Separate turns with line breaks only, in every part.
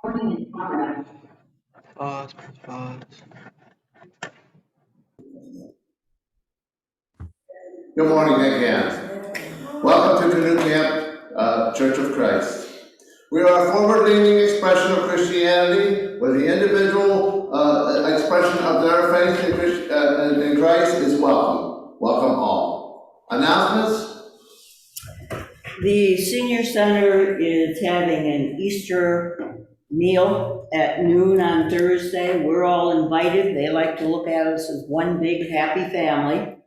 Pause.
Good morning again. Welcome to Canoe Camp Church of Christ. We are a forward-leaning expression of Christianity where the individual expression of their faith in Christ is welcome. Welcome all. Announcements?
The senior center is having an Easter meal at noon on Thursday. We're all invited. They like to look at us as one big happy family,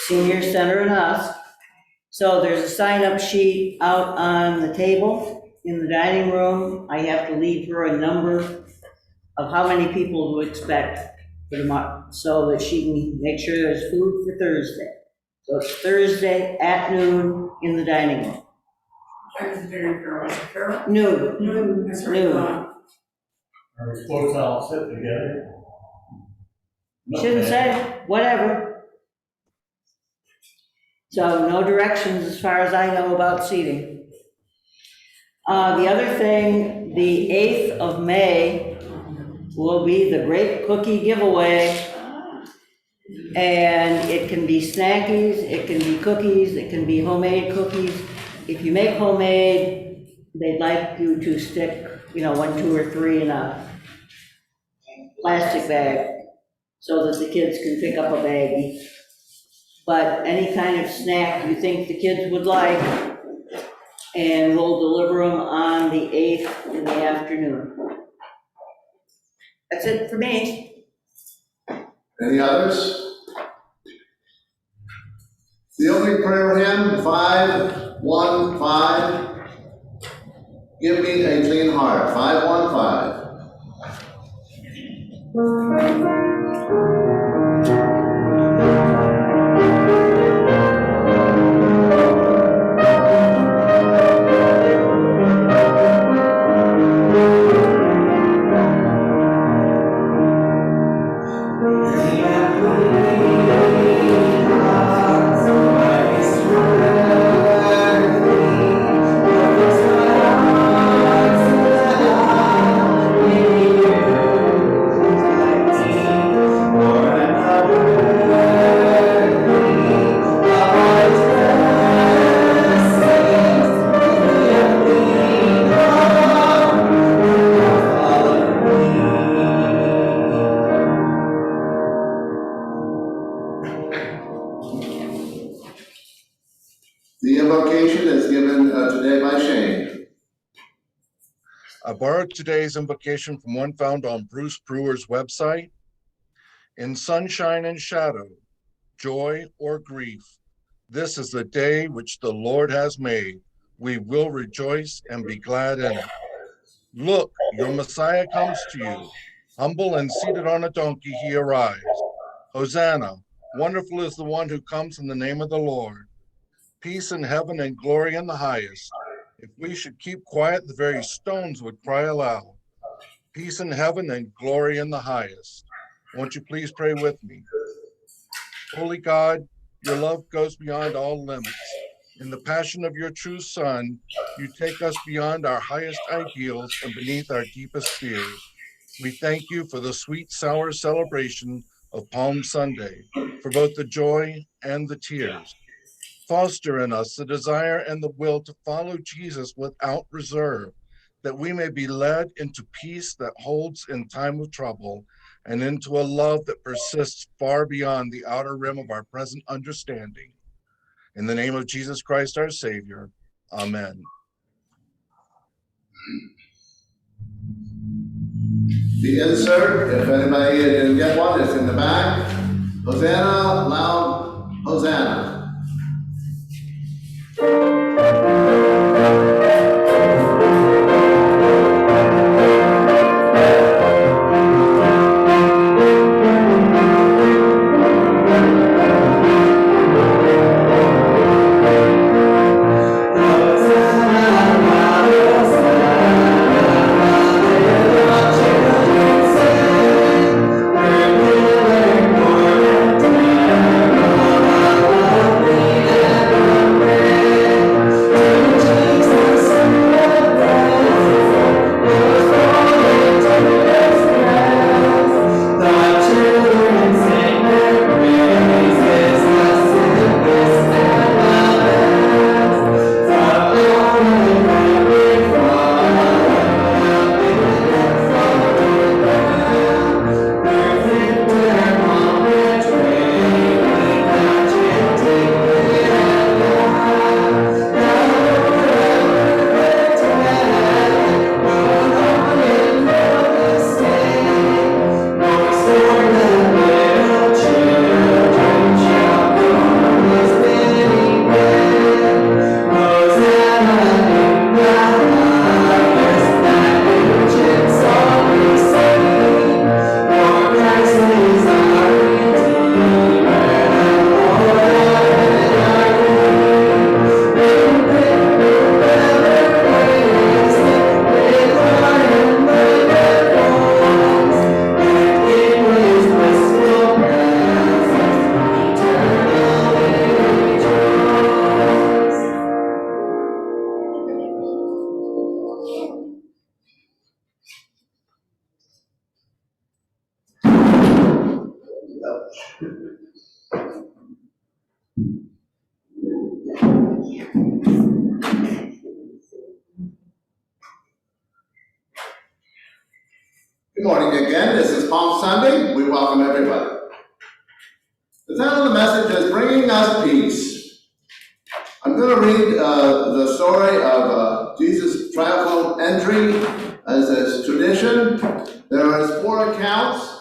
senior center and us. So there's a sign-up sheet out on the table in the dining room. I have to leave her a number of how many people to expect for tomorrow so that she can make sure there's food for Thursday. So it's Thursday at noon in the dining room. Noon. Noon.
Are we supposed to all sit together?
Shouldn't say, whatever. So no directions as far as I know about seating. The other thing, the 8th of May will be the Great Cookie Giveaway. And it can be snackies, it can be cookies, it can be homemade cookies. If you make homemade, they'd like you to stick, 1, 2, or 3 in a plastic bag so that the kids can pick up a baggie. But any kind of snack you think the kids would like, and we'll deliver them on the 8th in the afternoon. That's it for me.
Any others? The opening prayer hymn, 515. Give me a clean heart, 515. The invocation is given today by Shane.
I borrowed today's invocation from one found on Bruce Brewer's website. In sunshine and shadow, joy or grief, this is the day which the Lord has made. We will rejoice and be glad in it. Look, your Messiah comes to you. Humble and seated on a donkey, he arrives. Hosanna, wonderful is the one who comes in the name of the Lord. Peace in heaven and glory in the highest. If we should keep quiet, the very stones would cry aloud. Peace in heaven and glory in the highest. Won't you please pray with me? Holy God, your love goes beyond all limits. In the passion of your true Son, you take us beyond our highest ideals and beneath our deepest fears. We thank you for the sweet, sour celebration of Palm Sunday, for both the joy and the tears. Foster in us the desire and the will to follow Jesus without reserve, that we may be led into peace that holds in time of trouble, and into a love that persists far beyond the outer rim of our present understanding. In the name of Jesus Christ, our Savior, amen.
The insert, if anybody didn't get one, is in the back. Hosanna, loud, Hosanna. Good morning again. This is Palm Sunday. We welcome everybody. The title of the message is Bringing Us Peace. I'm going to read the story of Jesus' triumphal entry as is tradition. There is 4 accounts,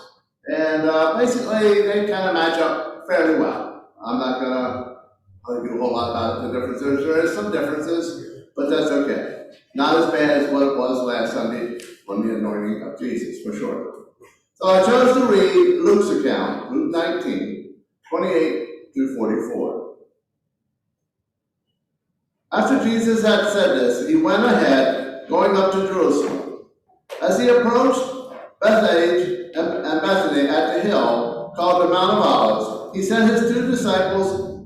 and basically they kind of match up fairly well. I'm not going to do a whole lot about the differences. There is some differences, but that's okay. Not as bad as what it was last Sunday on the anointing of Jesus, for sure. So I chose to read Luke's account, Luke 19, 28 through 44. After Jesus had said this, he went ahead, going up to Jerusalem. As he approached Bethphage and Bethany at the hill called the Mount of Olives, he sent his 2 disciples,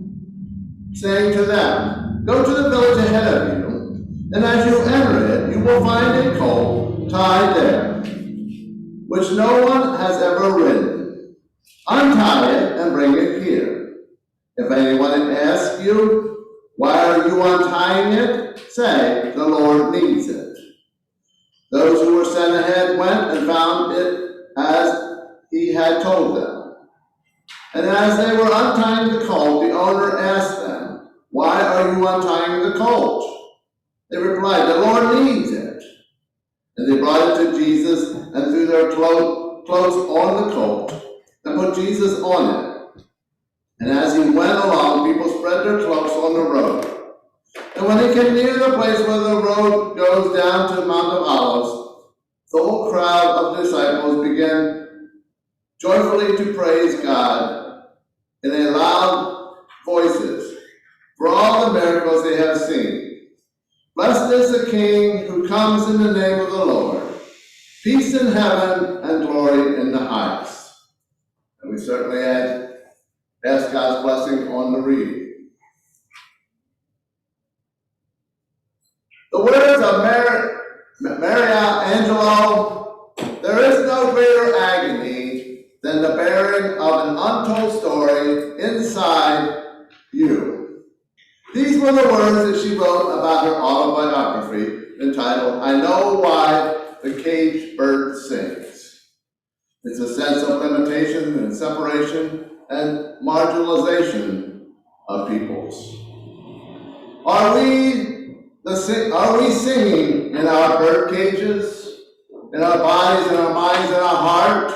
saying to them, "Go to the village ahead of you, and as you enter it, you will find a colt tied there, which no one has ever ridden. Untie it and bring it here. If anyone asks you, 'Why are you untying it?' say, 'The Lord needs it.'" Those who were sent ahead went and found it as he had told them. And as they were untying the colt, the owner asked them, "Why are you untying the colt?" They replied, "The Lord needs it." And they brought it to Jesus and threw their clothes on the colt and put Jesus on it. And as he went along, people spread their cloaks on the road. And when he came near the place where the road goes down to the Mount of Olives, the whole crowd of disciples began joyfully to praise God in a loud voices for all the miracles they have seen. "Blessed is the King who comes in the name of the Lord. Peace in heaven and glory in the highest." And we certainly ask God's blessing on the reading. The words of Maria Angelo, "There is no greater agony than the bearing of an untold story inside you." These were the words that she wrote about her autobiography entitled, "I Know Why the Caged Bird Sings." It's a sense of limitation and separation and marginalization of peoples. Are we singing in our bird cages, in our bodies, in our minds, in our heart?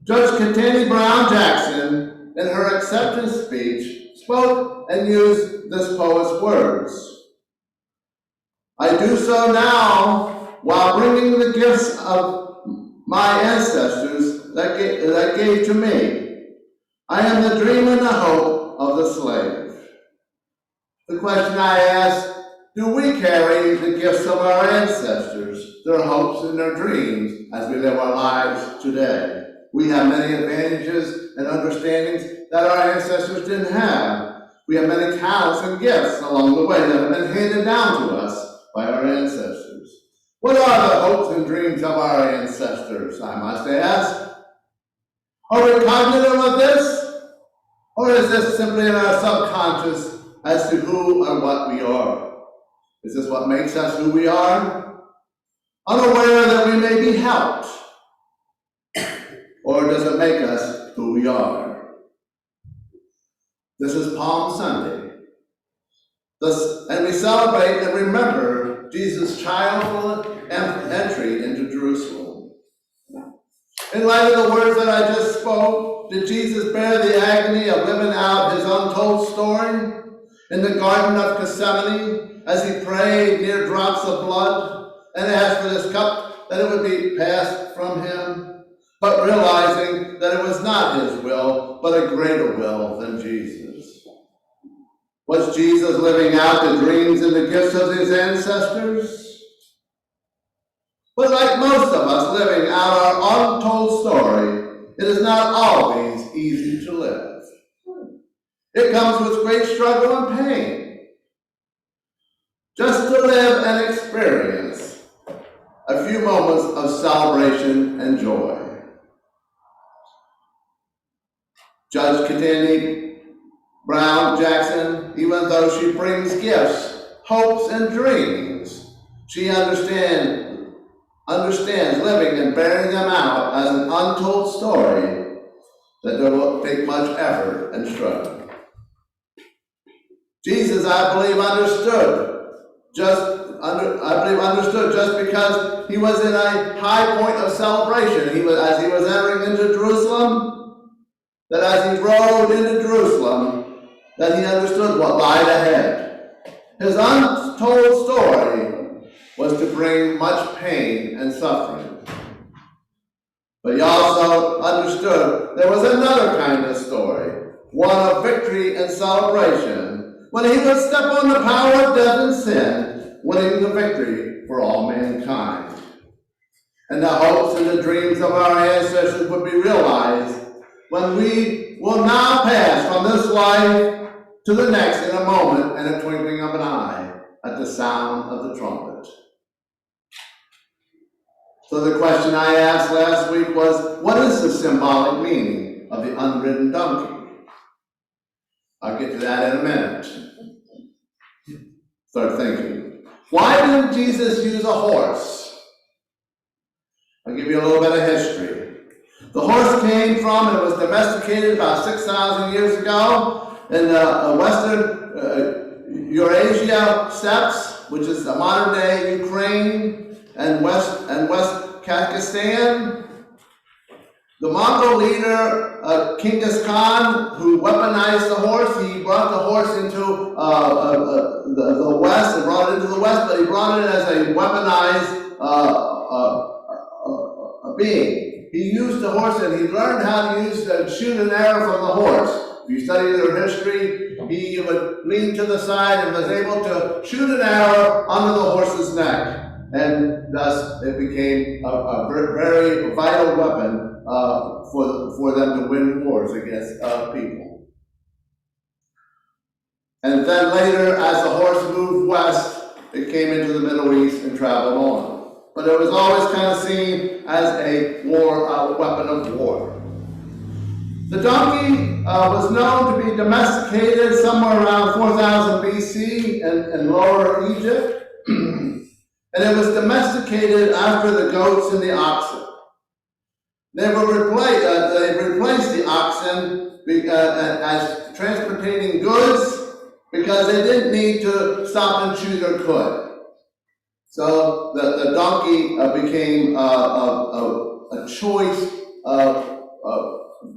Judge Katani Brown Jackson, in her acceptance speech, spoke and used this poet's words. "I do so now while bringing the gifts of my ancestors that gave to me. I am the dream and the hope of the slave." The question I ask, do we carry the gifts of our ancestors, their hopes and their dreams, as we live our lives today? We have many advantages and understandings that our ancestors didn't have. We have many talents and gifts along the way that have been handed down to us by our ancestors. What are the hopes and dreams of our ancestors, I must ask? Are we cognitive of this? Or is this simply in our subconscious as to who and what we are? Is this what makes us who we are? Unaware that we may be helped? Or does it make us who we are? This is Palm Sunday. And we celebrate and remember Jesus' triumphal entry into Jerusalem. In light of the words that I just spoke, did Jesus bear the agony of living out his untold story in the Garden of Gethsemane as he prayed near drops of blood and asked for this cup that it would be passed from him, but realizing that it was not his will, but a greater will than Jesus? Was Jesus living out the dreams and the gifts of his ancestors? But like most of us living out our untold story, it is not always easy to live. It comes with great struggle and pain. Just to live and experience a few moments of celebration and joy. Judge Katani Brown Jackson, even though she brings gifts, hopes, and dreams, she understands living and bearing them out as an untold story that will take much effort and struggle. Jesus, I believe, understood just because he was in a high point of celebration. As he was entering into Jerusalem, that as he rode into Jerusalem, that he understood what lied ahead. His untold story was to bring much pain and suffering. But he also understood there was another kind of story, one of victory and celebration, when he would step on the power of death and sin, winning the victory for all mankind. And the hopes and the dreams of our ancestors would be realized when we will now pass from this life to the next in a moment and a twinkling of an eye at the sound of the trumpet. So the question I asked last week was, what is the symbolic meaning of the unridden donkey? I'll get to that in a minute. Start thinking. Why didn't Jesus use a horse? I'll give you a little bit of history. The horse came from, it was domesticated about 6,000 years ago in the western Eurasia steppes, which is the modern day Ukraine and West Kazakhstan. The Mongol leader, Genghis Khan, who weaponized the horse, he brought the horse into the West and brought it into the West, but he brought it as a weaponized being. He used the horse and he learned how to shoot an arrow from the horse. If you study their history, he would lean to the side and was able to shoot an arrow under the horse's neck. And thus it became a very vital weapon for them to win wars against people. And then later, as the horse moved west, it came into the Middle East and traveled on. But it was always kind of seen as a weapon of war. The donkey was known to be domesticated somewhere around 4000 BC in Lower Egypt. And it was domesticated after the goats and the oxen. They replaced the oxen as transporting goods because they didn't need to stop and chew their cud. So the donkey became a choice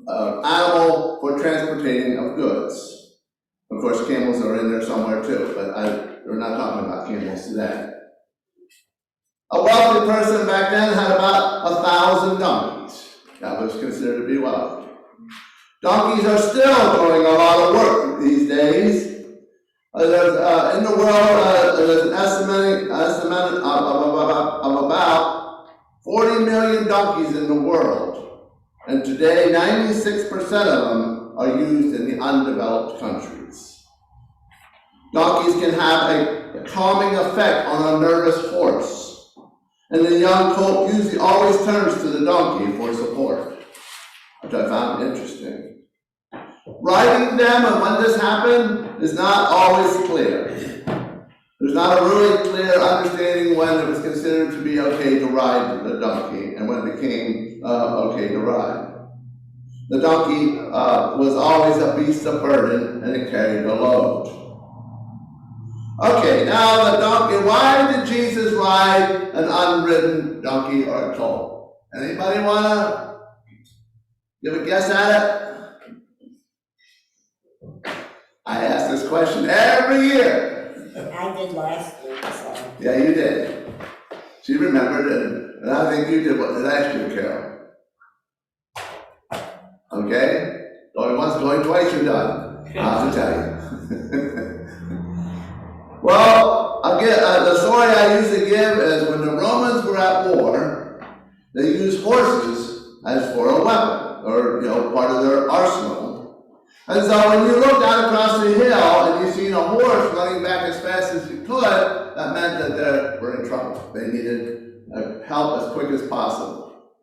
animal for transporting of goods. Of course, camels are in there somewhere too, but we're not talking about camels today. A wealthy person back then had about 1,000 donkeys. That was considered to be wealthy. Donkeys are still doing a lot of work these days. In the world, there's an estimate of about 40 million donkeys in the world. And today, 96% of them are used in the undeveloped countries. Donkeys can have a calming effect on a nervous horse. And the young colt usually always turns to the donkey for support, which I found interesting. Riding them, and when this happened, is not always clear. There's not a really clear understanding when it was considered to be okay to ride the donkey and when it became okay to ride. The donkey was always a beast of burden, and it carried a load. Okay, now the donkey. Why did Jesus ride an unridden donkey or a colt? Anybody want to give a guess at it? I ask this question every year.
I did last week, so.
Yeah, you did. She remembered it, and I think you did what last year, Carol. Okay? Going once, going twice, you're done. I'll have to tell you. Well, the story I usually give is when the Romans were at war, they used horses as for a weapon, or part of their arsenal. And so when you looked out across the hill and you seen a horse running back as fast as you could, that meant that they were in trouble. They needed help as quick as possible.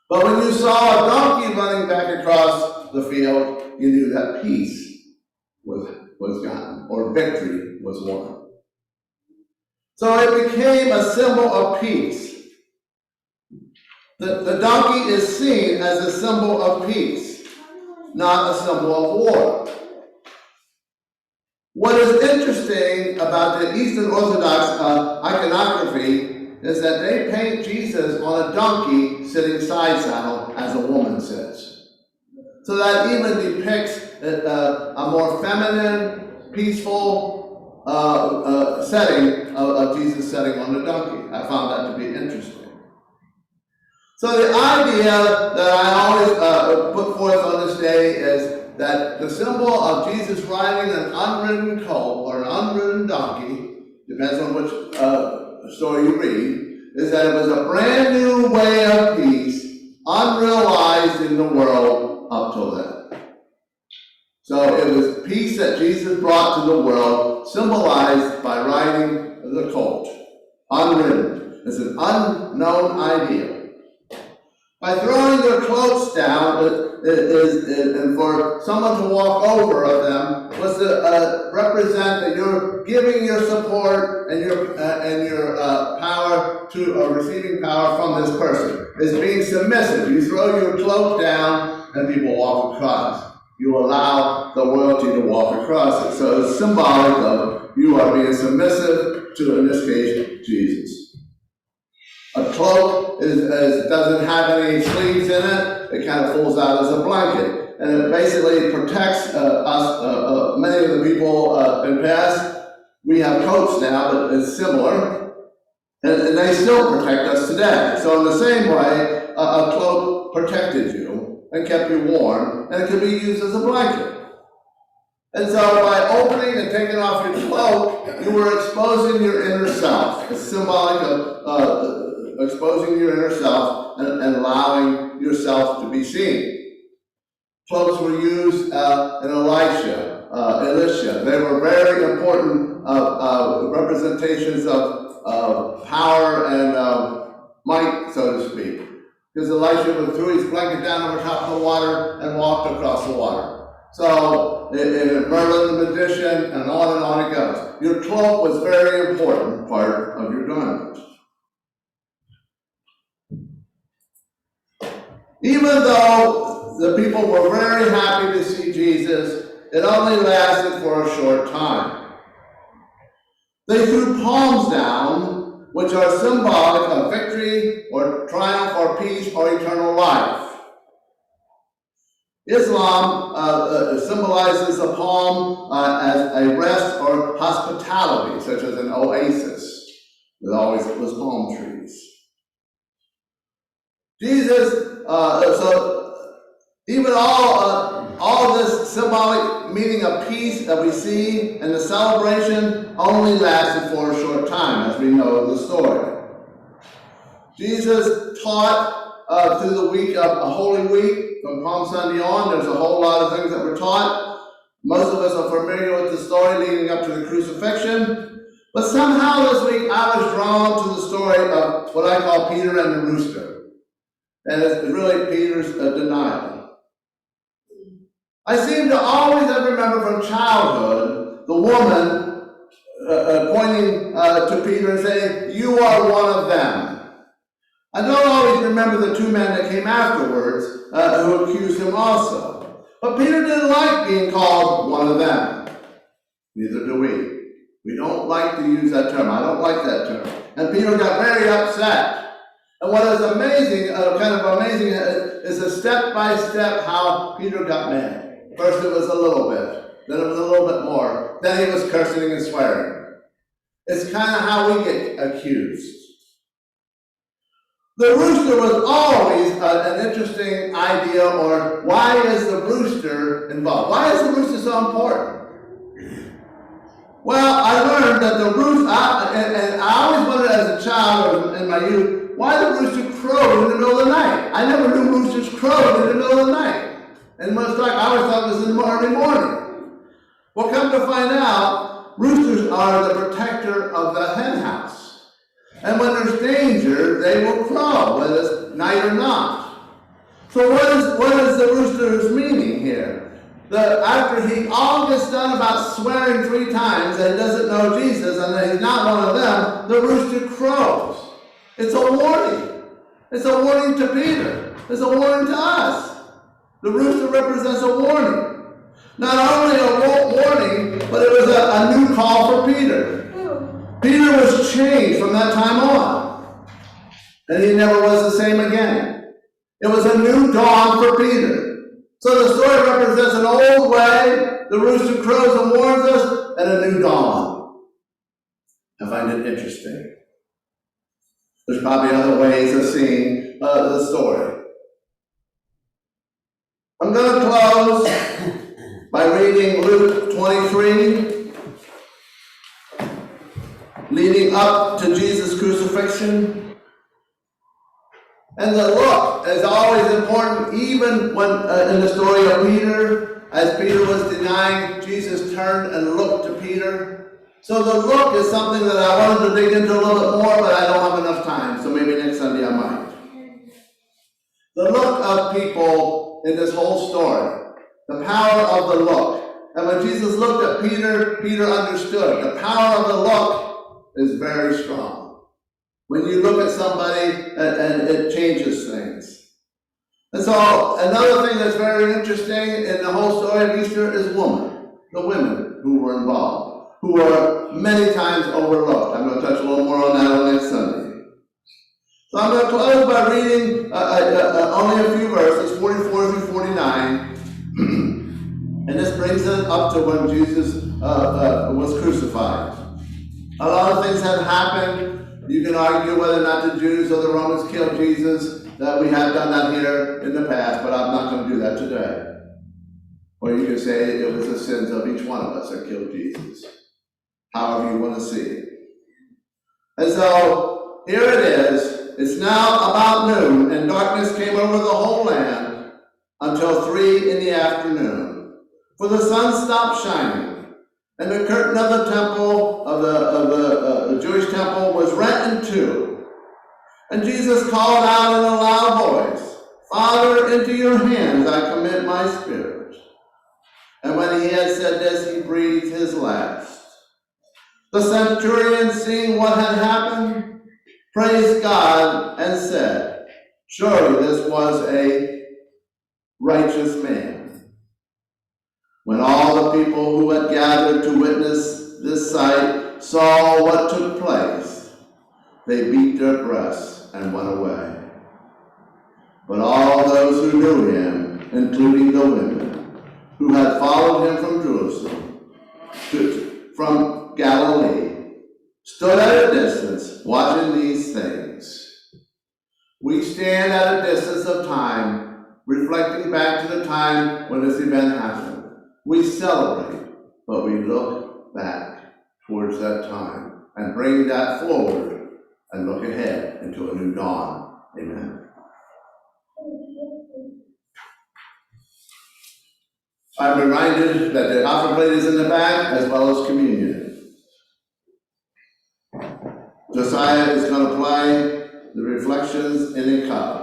But when you saw a donkey running back across the field, you knew that peace was gotten, or victory was won. So it became a symbol of peace. The donkey is seen as a symbol of peace, not a symbol of war. What is interesting about the Eastern Orthodox iconography is that they paint Jesus on a donkey sitting side saddle, as a woman sits. So that even depicts a more feminine, peaceful setting of Jesus sitting on the donkey. I found that to be interesting. So the idea that I always put forth on this day is that the symbol of Jesus riding an unridden colt or an unridden donkey, depends on which story you read, is that it was a brand new way of peace, unrealized in the world up till then. So it was peace that Jesus brought to the world, symbolized by riding the colt, unridden. It's an unknown idea. By throwing their cloaks down, and for someone to walk over of them, was to represent that you're giving your support and your power to receiving power from this person. It's being submissive. You throw your cloak down, and people walk across. You allow the royalty to walk across it. So it's symbolic of you are being submissive to, in this case, Jesus. A cloak doesn't have any sleeves in it. It kind of folds out as a blanket. And it basically protects us. Many of the people in the past, we have coats now, but it's similar. And they still protect us today. So in the same way, a cloak protected you and kept you warm, and it could be used as a blanket. And so by opening and taking off your cloak, you were exposing your inner self. It's symbolic of exposing your inner self and allowing yourself to be seen. Cloaks were used in Elisha. They were very important representations of power and might, so to speak. Because Elisha threw his blanket down over top of the water and walked across the water. So, in Merlin the magician, and on it goes. Your cloak was a very important part of your garment. Even though the people were very happy to see Jesus, it only lasted for a short time. They threw palms down, which are symbolic of victory or triumph or peace or eternal life. Islam symbolizes a palm as a rest or hospitality, such as an oasis. There always was palm trees. Jesus, so even all this symbolic meaning of peace that we see in the celebration only lasted for a short time, as we know the story. Jesus taught through the week of a Holy Week, from Palm Sunday on. There's a whole lot of things that were taught. Most of us are familiar with the story leading up to the crucifixion. But somehow this week I was drawn to the story of what I call Peter and the rooster. And it's really Peter's denial. I seem to always remember from childhood the woman pointing to Peter and saying, "You are one of them." I don't always remember the two men that came afterwards who accused him also. But Peter didn't like being called one of them. Neither do we. We don't like to use that term. I don't like that term. And Peter got very upset. And what is amazing, kind of amazing, is a step-by-step how Peter got mad. First it was a little bit. Then it was a little bit more. Then he was cursing and swearing. It's kind of how we get accused. The rooster was always an interesting idea, or why is the rooster involved? Why is the rooster so important? Well, I learned that the rooster, and I always wondered as a child or in my youth, why the rooster crowed in the middle of the night. I never knew roosters crowed in the middle of the night. And most like I always thought it was in the early morning. Well, come to find out, roosters are the protector of the hen house. And when there's danger, they will crow, whether it's night or not. So what is the rooster's meaning here? after he all gets done about swearing 3 times that he doesn't know Jesus and that he's not one of them, the rooster crows. It's a warning. It's a warning to Peter. It's a warning to us. The rooster represents a warning. Not only a warning, but it was a new call for Peter. Peter was changed from that time on. And he never was the same again. It was a new dawn for Peter. So the story represents an old way, the rooster crows and warns us, and a new dawn. I find it interesting. There's probably other ways of seeing the story. I'm going to close by reading Luke 23, leading up to Jesus' crucifixion. And the look is always important, even when in the story of Peter, as Peter was denying, Jesus turned and looked to Peter. So the look is something that I wanted to dig into a little bit more, but I don't have enough time, so maybe next Sunday I might. The look of people in this whole story, the power of the look. And when Jesus looked at Peter, Peter understood. The power of the look is very strong. When you look at somebody and it changes things. And so another thing that's very interesting in the whole story of Easter is the women who were involved, who were many times overlooked. I'm going to touch a little more on that on next Sunday. So I'm going to close by reading only a few verses, 44 through 49. And this brings us up to when Jesus was crucified. A lot of things have happened. You can argue whether or not the Jews or the Romans killed Jesus. That we have done that here in the past, but I'm not going to do that today. Or you can say it was the sins of each one of us that killed Jesus. However you want to see it. And so, here it is. It's now about noon, and darkness came over the whole land until 3 in the afternoon. For the sun stopped shining. And the curtain of the temple, of the Jewish temple, was rent in two. And Jesus called out in a loud voice, "Father, into your hands I commit my spirit." And when he had said this, he breathed his last. The centurion, seeing what had happened, praised God and said, "Surely this was a righteous man." When all the people who had gathered to witness this sight saw what took place, they beat their breasts and went away. But all those who knew him, including the women who had followed him from Jerusalem, from Galilee, stood at a distance watching these things. We stand at a distance of time, reflecting back to the time when this event happened. We celebrate, but we look back towards that time and bring that forward and look ahead into a new dawn. Amen. I'm reminded that the offering plate is in the back as well as communion. Josiah is going to play the reflections in a cup.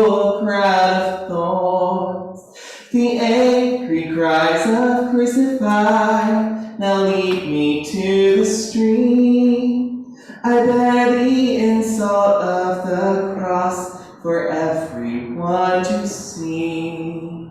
cruel crown of thorns. The angry cries of crucify now lead me to the stream. I bear the insult of the cross for everyone to see.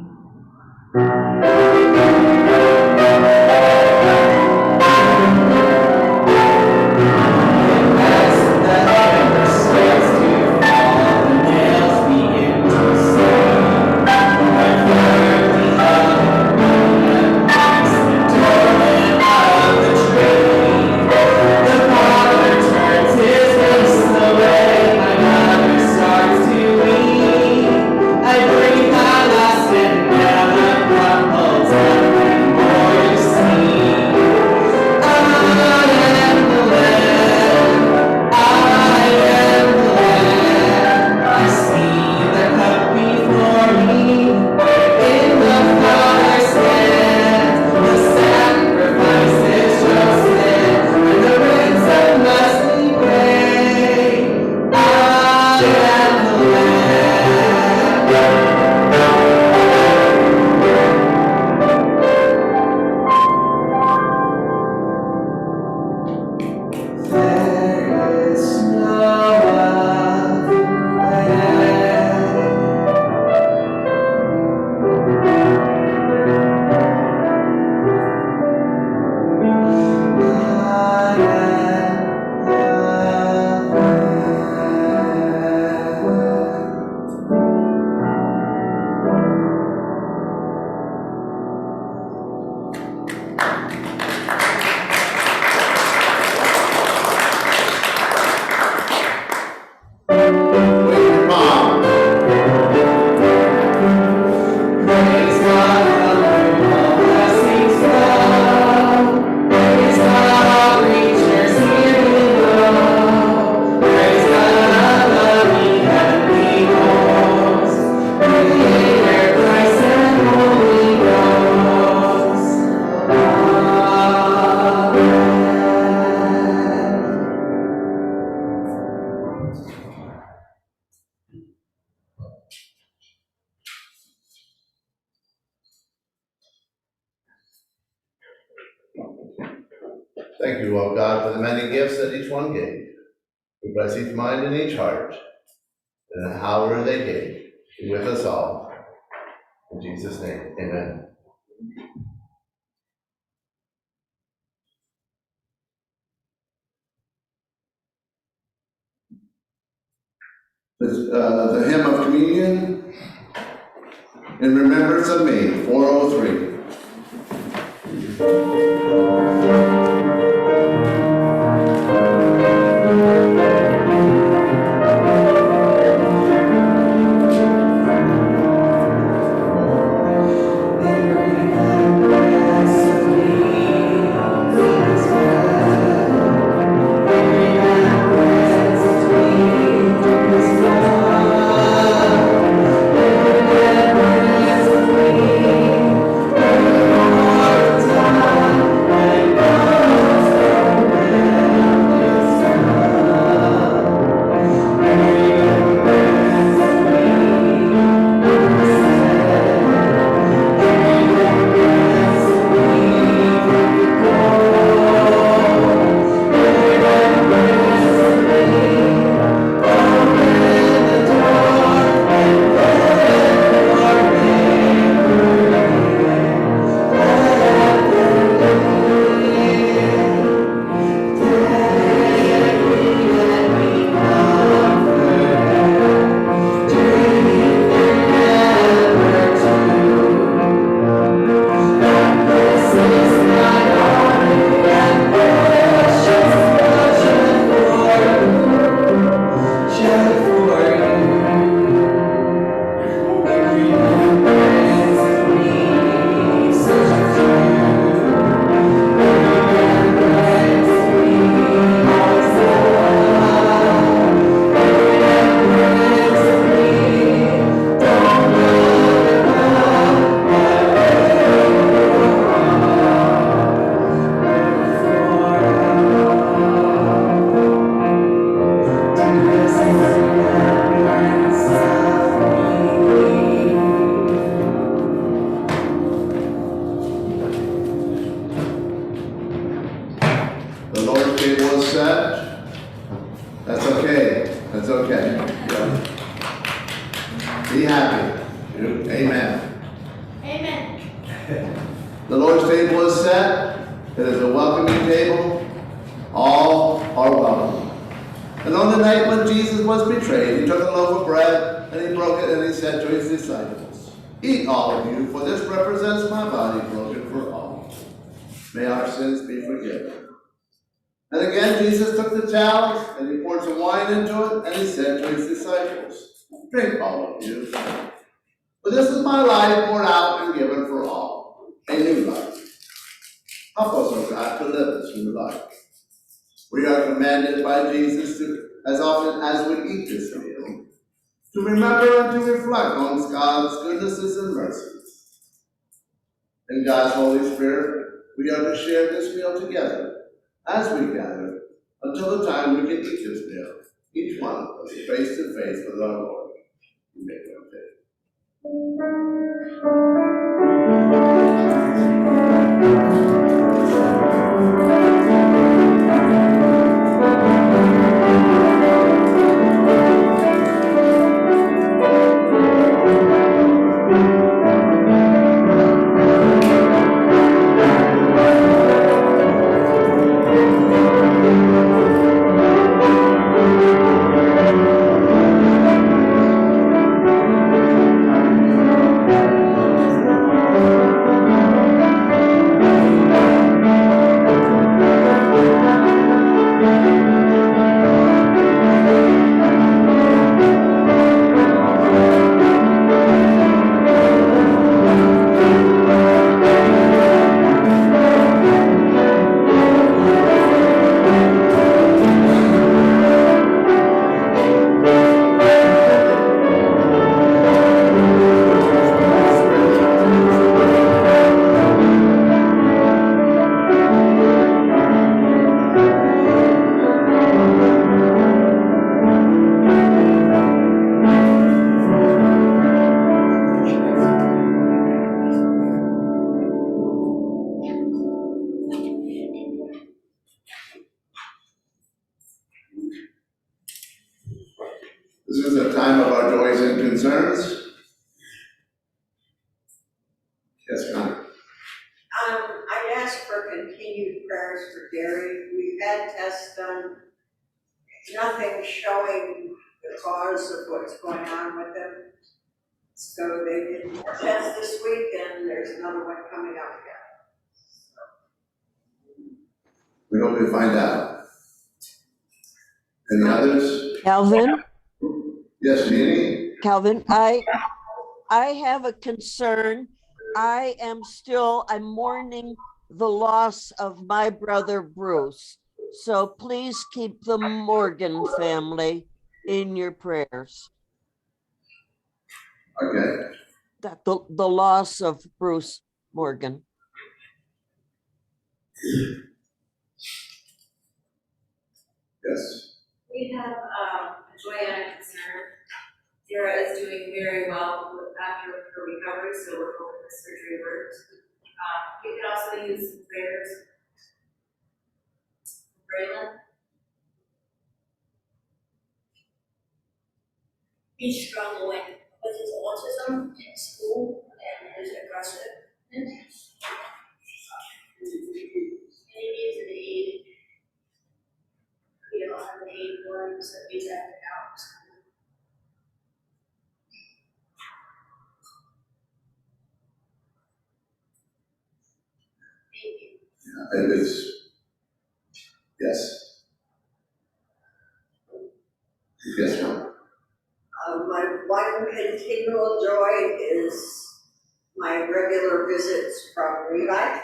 Thank you, O God, for the many gifts that each one gave. We bless each mind and each heart, and however they gave, be with us all. In Jesus' name, amen. The hymn of communion, in remembrance of me, 403. happy. Amen.
Amen.
The Lord's table is set. It is a welcoming table. All are welcome. And on the night when Jesus was betrayed, he took a loaf of bread, and he broke it, and he said to his disciples, "Eat all of you, for this represents my body broken for all. May our sins be forgiven." And again, Jesus took the chalice, and he poured some wine into it, and he said to his disciples, "Drink all of you. For this is my life poured out and given for all, a new life." Help us, O God, to live this new life. We are commanded by Jesus to, as often as we eat this meal, to remember and to reflect on God's goodnesses and mercies. In God's Holy Spirit, we are to share this meal together as we gather until the time we can eat this meal, each one of us face to face with our Lord. You may go take. This is a time of our joys and concerns. Yes, Connor.
I'd ask for continued prayers for Gary. We've had tests done, nothing showing the cause of what's going on with him. So they did a test this week, and there's another one coming up yet.
We hope we find out. Any others?
Calvin,
Yes, Jeannie?
Calvin, I have a concern. I'm mourning the loss of my brother Bruce. So please keep the Morgan family in your prayers.
Okay.
That the loss of Bruce Morgan.
Yes.
We have a joy and a concern. Sarah is doing very well after her recovery, so we're hoping the surgery works. We could also use some prayers. Braylon?
He's struggling with his autism in school and is aggressive.
And he needs an aid. We don't have an aid for him, so he's acting out. Thank you.
Yeah, it is. Yes. Yes, John.
My one continual joy is my regular visits from Levi.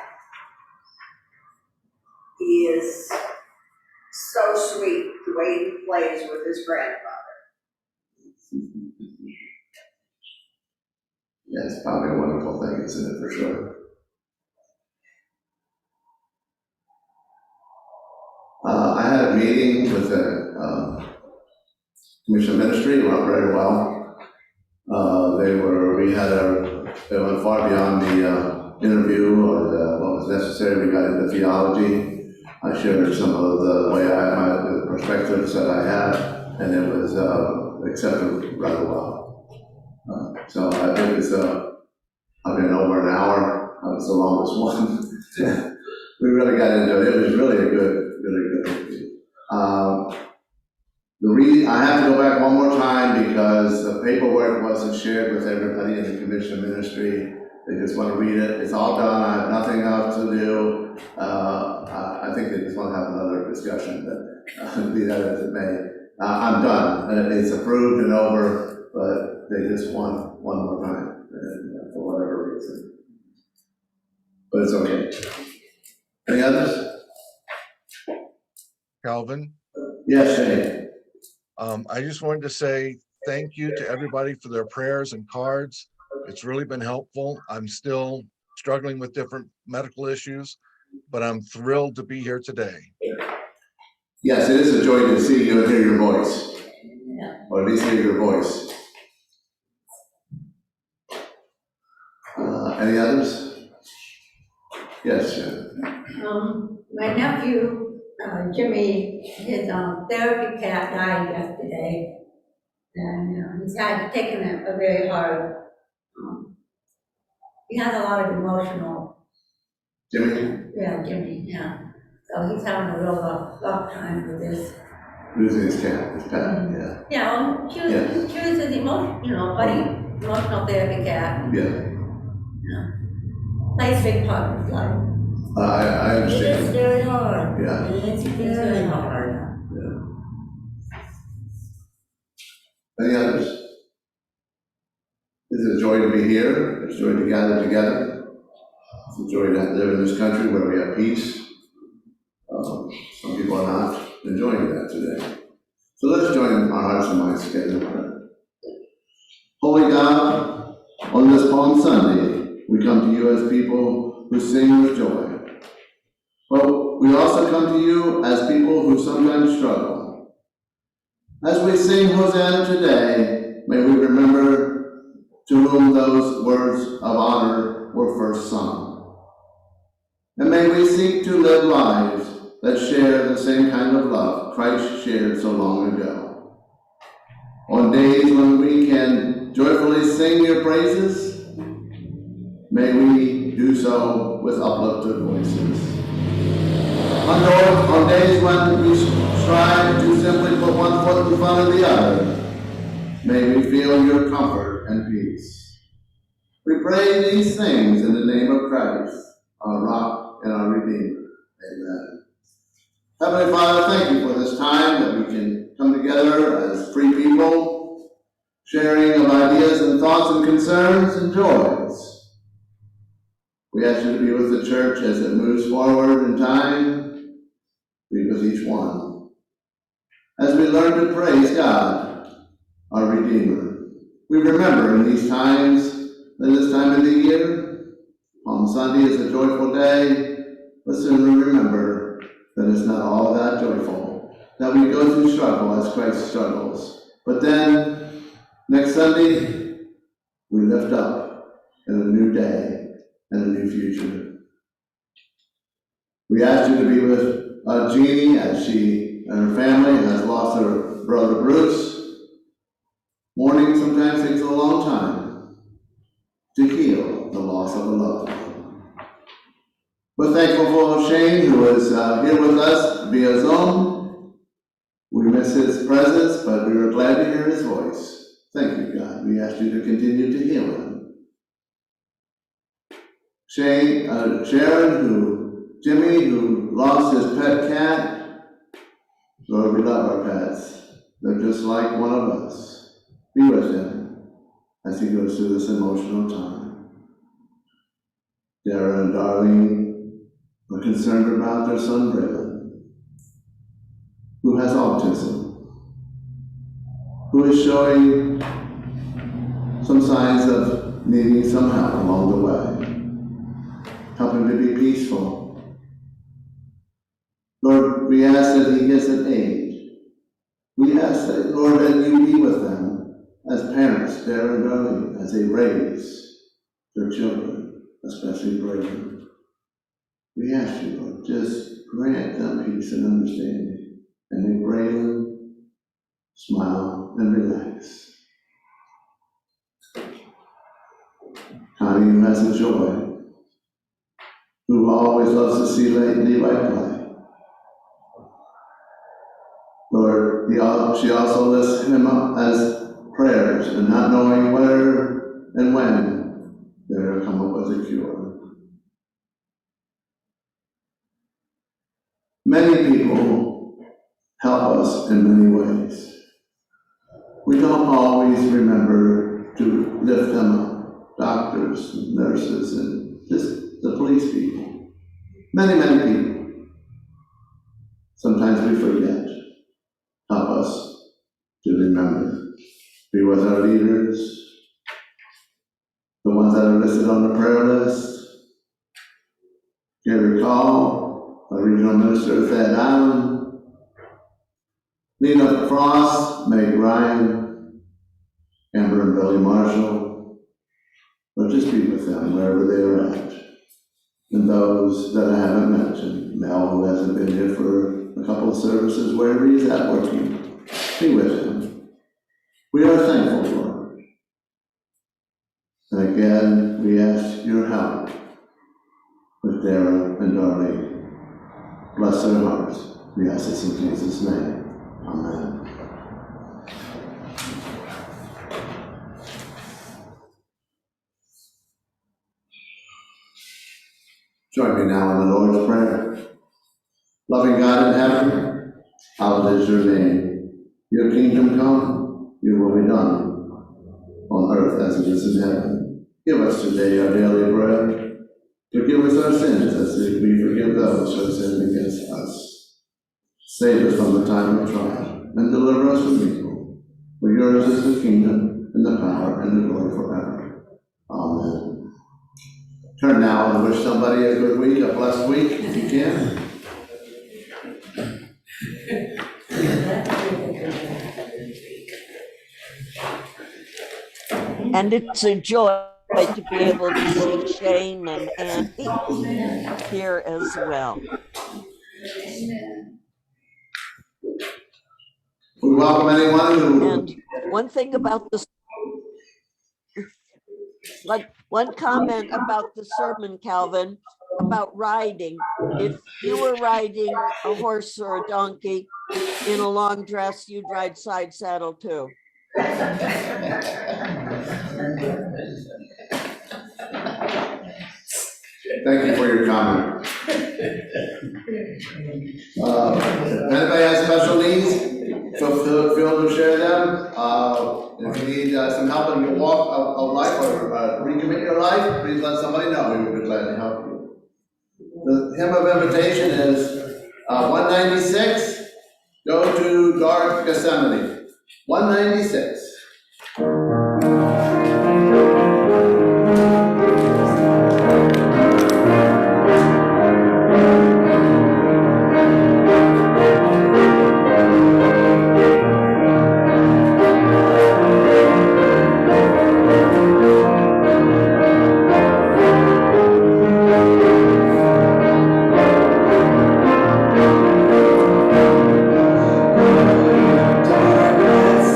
He is so sweet the way he plays with his grandfather.
Yeah, it's probably a wonderful thing, isn't it, for sure? I had a meeting with the commission ministry. It went very well. They went far beyond the interview or what was necessary. We got into theology. I shared some of the way the perspectives that I had, and it was accepted rather well. So I think it's, I've been over an hour, it's the longest one. We really got into it, it was really a really good interview. I have to go back one more time because the paperwork wasn't shared with everybody in the commission ministry. They just want to read it. It's all done. I have nothing else to do. I think they just want to have another discussion, but be that as it may. I'm done. It's approved and over, but they just want one more time for whatever reason. But it's okay. Any others?
Calvin,
Yes, Shane.
I just wanted to say thank you to everybody for their prayers and cards. It's really been helpful. I'm still struggling with different medical issues, but I'm thrilled to be here today.
Yes, it is a joy to see you and hear your voice, or at least hear your voice. Any others? Yes, Jen.
My nephew, Jimmy, his therapy cat died yesterday. And he's taken it a very hard. He has a lot of emotional.
Jimmy?
Yeah, Jimmy, yeah. So he's having a real rough time with this.
Losing his cat, his pet, yeah.
Yeah, well, she was his emotional therapy cat.
Yeah.
Plays a big part of his life.
I
It is
understand.
very hard.
Yeah.
It's very hard.
Yeah. Any others? It's a joy to be here. It's a joy to gather together. It's a joy to live in this country where we have peace. Some people are not enjoying that today. So let's join our hearts and minds together in prayer. Holy God, on this Palm Sunday, we come to you as people who sing with joy. But we also come to you as people who sometimes struggle. As we sing Hosanna today, may we remember to whom those words of honor were first sung. And may we seek to live lives that share the same kind of love Christ shared so long ago. On days when we can joyfully sing your praises, may we do so with uplifted voices. On days when we strive to simply put one foot in front of the other, may we feel your comfort and peace. We pray these things in the name of Christ, our rock and our Redeemer. Amen. Heavenly Father, thank you for this time that we can come together as free people, sharing of ideas and thoughts and concerns and joys. We ask you to be with the church as it moves forward in time. Be with each one. As we learn to praise God, our Redeemer, we remember in these times, at this time of the year, Palm Sunday is a joyful day, but soon we remember that it's not all that joyful, that we go through struggle as Christ struggles. But then, next Sunday, we lift up in a new day and a new future. We ask you to be with Jeannie as she and her family has lost her brother Bruce. Mourning sometimes takes a long time to heal the loss of a loved one. We're thankful for Shane, who is here with us via Zoom. We miss his presence, but we were glad to hear his voice. Thank you, God. We ask you to continue to heal him. Jimmy, who lost his pet cat. Lord, we love our pets. They're just like one of us. Be with him as he goes through this emotional time. Dara and Darlene are concerned about their son, Braylon, who has autism, who is showing some signs of needing some help along the way. Help him to be peaceful. Lord, we ask that he gets an aid. We ask that, Lord, that you be with them as parents, Dara and Darlene, as they raise their children, especially Braylon. We ask you, Lord, just grant them peace and understanding. And may Braylon smile and relax. Johnny, who has a joy, who always loves to see Levi play. Lord, she also lifts him up as prayers and not knowing where and when they'll come up with a cure. Many people help us in many ways. We don't always remember to lift them up, doctors, nurses, and just the police people. Many people. Sometimes we forget. Help us to remember. Be with our leaders, the ones that are listed on the prayer list. Gary Call, our regional minister, Thad Allen, Lena Frost, Meg Ryan, Amber and Billy Marshall. But just be with them wherever they are at. And those that I haven't mentioned, Mel, who hasn't been here for a couple of services, wherever he's at working, be with him. We are thankful, Lord. And again, we ask your help with Darrell and Darlene. Bless their hearts. We ask this in Jesus' name. Amen. Join me now in the Lord's Prayer. Loving God in heaven, hallowed is your name. Your kingdom come, your will be done, on earth as it is in heaven. Give us today our daily bread. Forgive us our sins as we forgive those who have sinned against us. Save us from the time of trial, and deliver us from evil. For yours is the kingdom, and the power, and the glory forever. Amen. Turn now and wish somebody a good week, a blessed week, if you can.
And it's a joy to be able to see Shane and Andy here as well.
We welcome anyone who...
And one thing about this, like one comment about the sermon, Calvin, about riding. If you were riding a horse or a donkey in a long dress, you'd ride side saddle too.
Thank you for your comment. If anybody has special needs, feel free to share them. If you need some help in your walk of life or recommit your life, please let somebody know. We would be glad to help you. The hymn of invitation is 196, Go to Dark Gethsemane. 196.
Darkness,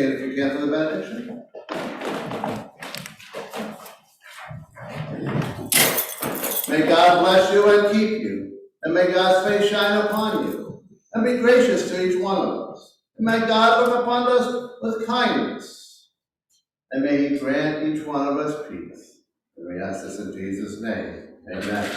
stand if you can for the benediction. May God bless you and keep you, and may God's face shine upon you, and be gracious to each one of us. And may God look upon us with kindness, and may He grant each one of us peace. And we ask this in Jesus' name. Amen.